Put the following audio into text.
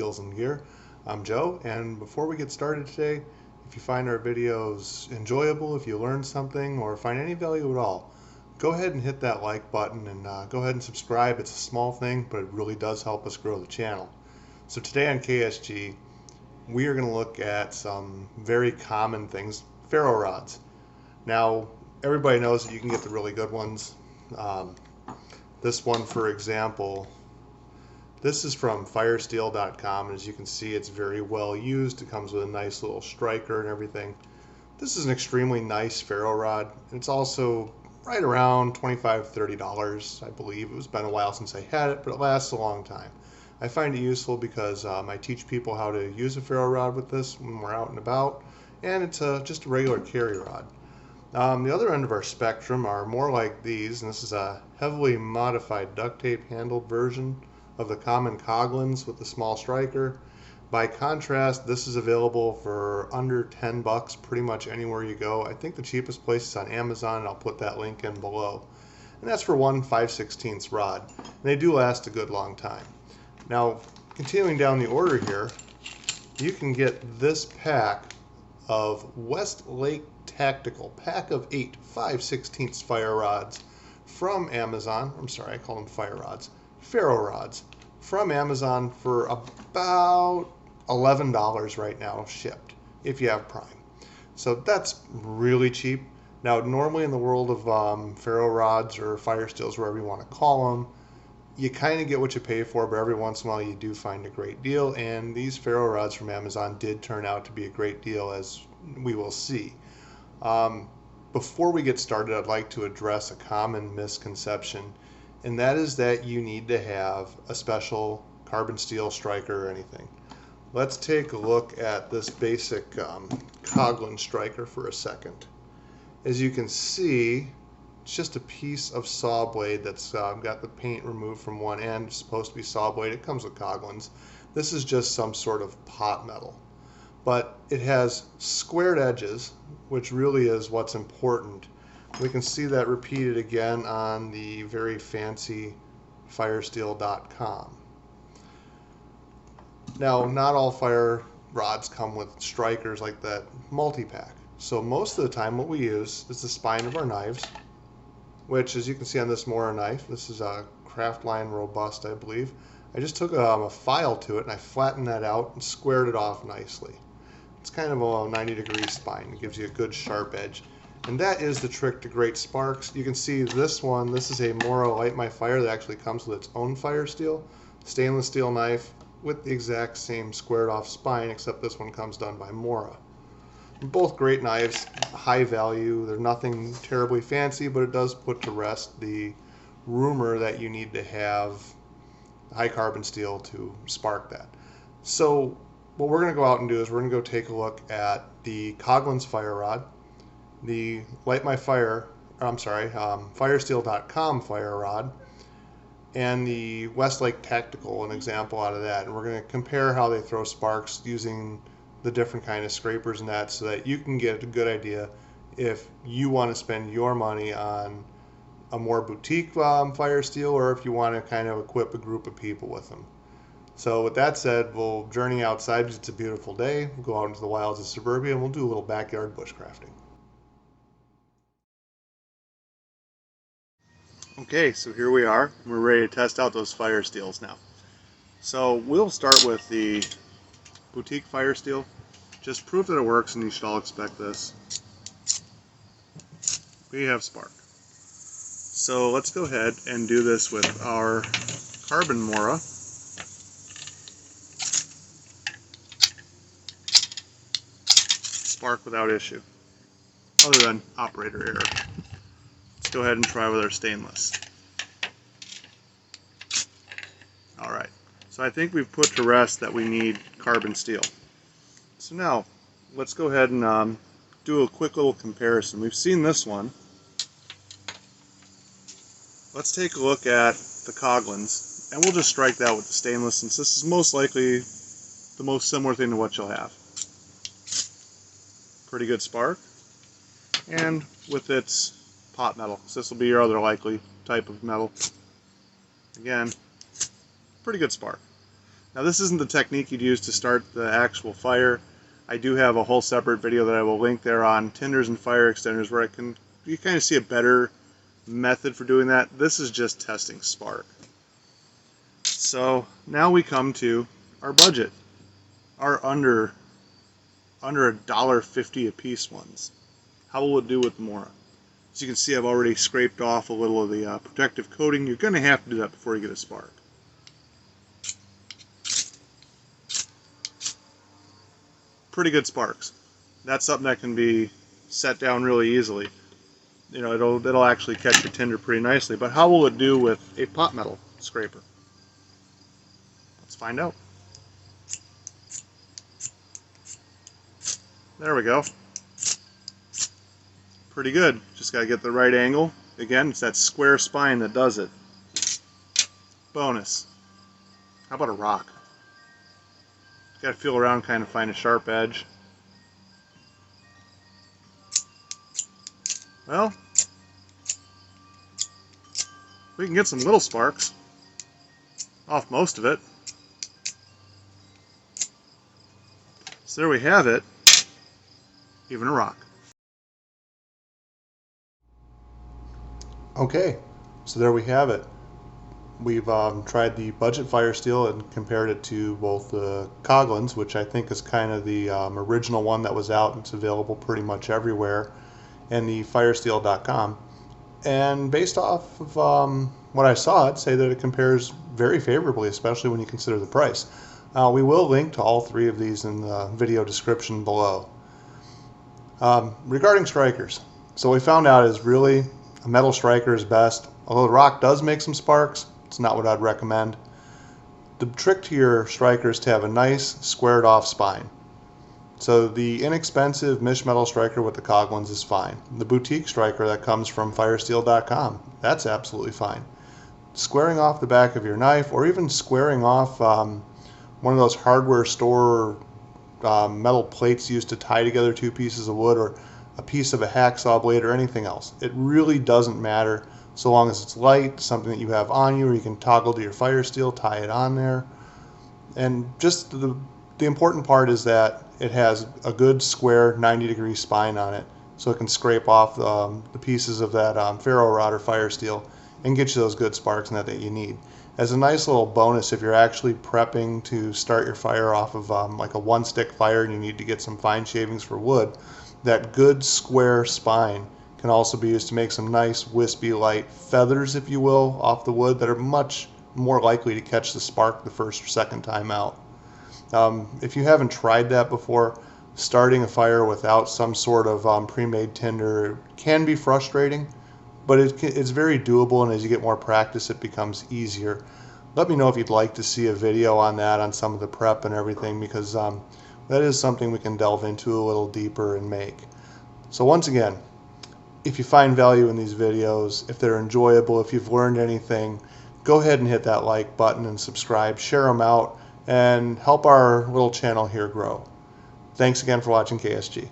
Skills and Gear. I'm Joe, and before we get started today, if you find our videos enjoyable, if you learn something, or find any value at all, go ahead and hit that like button and go ahead and subscribe. It's a small thing, but it really does help us grow the channel. So today on KSG, we are going to look at some very common things, ferro rods. Now, everybody knows that you can get the really good ones. This one, for example, this is from firesteel.com, and as you can see, it's very well used. It comes with a nice little striker and everything. This is an extremely nice ferro rod. It's also right around $25–30, I believe. It's been a while since I had it, but it lasts a long time. I find it useful because I teach people how to use a ferro rod with this when we're out and about, and it's just a regular carry rod. The other end of our spectrum are more like these, and this is a heavily modified duct tape handled version of the common Coglins with the small striker. By contrast, this is available for under 10 bucks pretty much anywhere you go. I think the cheapest place is on Amazon, and I'll put that link in below. And that's for one 5/16 rod. And they do last a good long time. Now, continuing down the order here, you can get this pack of Westlake Tactical pack of 8 5/16 fire rods from Amazon. I'm sorry, I call them fire rods. Ferro rods from Amazon for about $11 right now shipped if you have Prime. So that's really cheap. Now, normally in the world of ferro rods or fire steels, wherever you want to call them, you kind of get what you pay for, but every once in a while you do find a great deal, and these ferro rods from Amazon did turn out to be a great deal, as we will see. Before we get started, I'd like to address a common misconception, and that is that you need to have a special carbon steel striker or anything. Let's take a look at this basic Coglin striker for a second. As you can see, it's just a piece of saw blade that's got the paint removed from one end. It's supposed to be saw blade. It comes with Coglins. This is just some sort of pot metal. But it has squared edges, which really is what's important. We can see that repeated again on the very fancy firesteel.com. Now, not all fire rods come with strikers like that multi-pack. So most of the time what we use is the spine of our knives, which, as you can see on this Mora knife, this is a Craftline Robust, I believe. I just took a file to it and I flattened that out and squared it off nicely. It's kind of a 90-degree spine. It gives you a good sharp edge. And that is the trick to great sparks. You can see this one, this is a Mora Light My Fire that actually comes with its own fire steel. Stainless steel knife with the exact same squared off spine, except this one comes done by Mora. Both great knives, high value. They're nothing terribly fancy, but it does put to rest the rumor that you need to have high carbon steel to spark that. So what we're going to go out and do is we're going to go take a look at the Coglins fire rod, the Firesteel.com fire rod, and the Westlake Tactical, an example out of that. And we're going to compare how they throw sparks using the different kind of scrapers and that, so that you can get a good idea if you want to spend your money on a more boutique fire steel, or if you want to kind of equip a group of people with them. So with that said, we'll journey outside because it's a beautiful day. We'll go out into the wilds of suburbia and we'll do a little backyard bushcrafting. Okay, so here we are. We're ready to test out those fire steels now. So we'll start with the boutique fire steel. Just proof that it works, and you should all expect this. We have spark. So let's go ahead and do this with our carbon Mora. Spark without issue, other than operator error. Let's go ahead and try with our stainless. Alright, so I think we've put to rest that we need carbon steel. So now, let's go ahead and do a quick little comparison. We've seen this one. Let's take a look at the Coglins, and we'll just strike that with the stainless, since this is most likely the most similar thing to what you'll have. Pretty good spark, and with its pot metal, so this will be your other likely type of metal. Again, pretty good spark. Now this isn't the technique you'd use to start the actual fire. I do have a whole separate video that I will link there on tinders and fire extenders where you kind of see a better method for doing that. This is just testing spark. So now we come to our budget, our under $1.50 a piece ones. How will it do with more? As you can see, I've already scraped off a little of the protective coating. You're going to have to do that before you get a spark. Pretty good sparks. That's something that can be set down really easily. You know, it'll actually catch your tinder pretty nicely. But how will it do with a pot metal scraper? Let's find out. There we go. Pretty good. Just got to get the right angle. Again, it's that square spine that does it. Bonus. How about a rock? Got to feel around, kind of find a sharp edge. Well, we can get some little sparks off most of it. So there we have it. Even a rock. Okay, so there we have it. We've tried the budget fire steel and compared it to both the Coghlan's, which I think is kind of the original one that was out. It's available pretty much everywhere, and the firesteel.com. And based off of what I saw, I'd say that it compares very favorably, especially when you consider the price. We will link to all three of these in the video description below. Regarding strikers, so what we found out is really a metal striker is best. Although the rock does make some sparks, it's not what I'd recommend. The trick to your striker is to have a nice squared off spine. So the inexpensive mesh metal striker with the Coghlan's is fine. The boutique striker that comes from firesteel.com, that's absolutely fine. Squaring off the back of your knife, or even squaring off one of those hardware store metal plates used to tie together two pieces of wood, or a piece of a hacksaw blade, or anything else. It really doesn't matter so long as it's light, something that you have on you, or you can toggle to your fire steel, tie it on there. And just the important part is that it has a good square 90-degree spine on it, so it can scrape off the pieces of that ferro rod or fire steel and get you those good sparks and that you need. As a nice little bonus, if you're actually prepping to start your fire off of like a one-stick fire and you need to get some fine shavings for wood, that good square spine can also be used to make some nice wispy light feathers, if you will, off the wood that are much more likely to catch the spark the first or second time out. If you haven't tried that before, starting a fire without some sort of pre-made tinder can be frustrating, but it's very doable, and as you get more practice it becomes easier. Let me know if you'd like to see a video on that, on some of the prep and everything, because that is something we can delve into a little deeper and make. So once again, if you find value in these videos, if they're enjoyable, if you've learned anything, go ahead and hit that like button and subscribe, share them out, and help our little channel here grow. Thanks again for watching KSG.